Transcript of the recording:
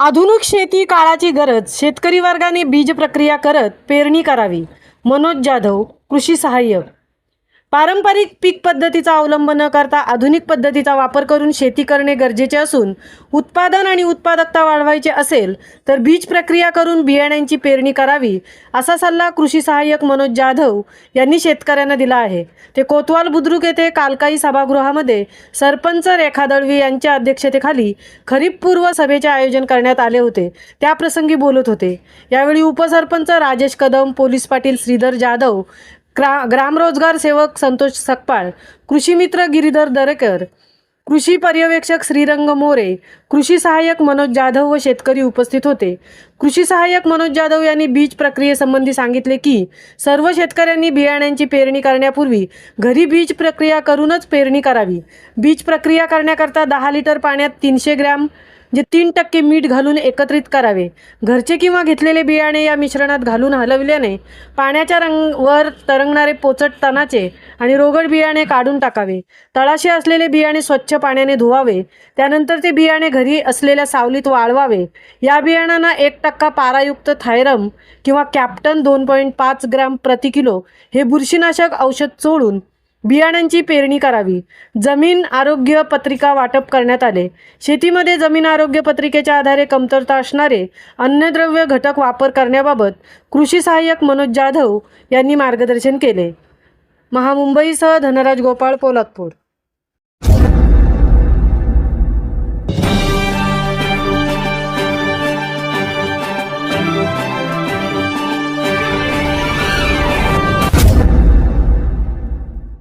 आधुनिक शेती काळाची गरज, शेतकरी वर्गाने बीज प्रक्रिया करत पेरणी करावी. मनोज जाधव, कृषी सहाय्यक. पारंपरिक पीक पद्धतीचा अवलंब न करता आधुनिक पद्धतीचा वापर करून शेती करणे गरजेचे असून उत्पादन आणि उत्पादकता वाढवायचे असेल तर बीज प्रक्रिया करून बियाण्यांची पेरणी करावी, असा सल्ला कृषी सहाय्यक मनोज जाधव यांनी शेतकऱ्यांना दिला आहे. ते कोतवाल बुद्रुक येथे कालकाई सभागृहामध्ये सरपंच रेखा दळवी यांच्या अध्यक्षतेखाली खरीपपूर्व सभेचे आयोजन करण्यात आले होते. त्याप्रसंगी बोलत होते. यावेळी उपसरपंच राजेश कदम, पोलीस पाटील श्रीधर जाधव, ग्रामरोजगार सेवक संतोष सकपाळ, कृषी मित्र गिरीधर दरेकर, कृषी पर्यवेक्षक श्रीरंग मोरे, कृषी सहाय्यक मनोज जाधव व शेतकरी उपस्थित होते. कृषी सहाय्यक मनोज जाधव यांनी बीज प्रक्रियेसंबंधी सांगितले की सर्व शेतकऱ्यांनी बियाण्यांची पेरणी करण्यापूर्वी घरी बीज प्रक्रिया करूनच पेरणी करावी. बीज प्रक्रिया करण्याकरता 10 लिटर पाण्यात 300 ग्रॅम 3% मीठ घालून एकत्रित करावे. घरचे किंवा घेतलेले बियाणे या मिश्रणात घालून हलविल्याने पाण्याच्या वर तरंगणारे पोचट तणाचे आणि रोगट बियाणे काढून टाकावे. तळाशी असलेले बियाणे स्वच्छ पाण्याने धुवावे. त्यानंतर ते बियाणे घरी असलेल्या सावलीत वाळवावे. या बियाणांना 1% पारायुक्त थायरम किंवा कॅप्टन 2.5 ग्रॅम प्रति किलो हे बुरशीनाशक औषध चोळून बियाण्यांची पेरणी करावी. जमीन आरोग्य पत्रिका वाटप करण्यात आले. शेतीमध्ये जमीन आरोग्य पत्रिकेच्या आधारे कमतरता असणारे अन्नद्रव्य घटक वापर करण्याबाबत कृषी सहाय्यक मनोज जाधव यांनी मार्गदर्शन केले. महामुंबईसह धनराज गोपाळ, पोलादपूर.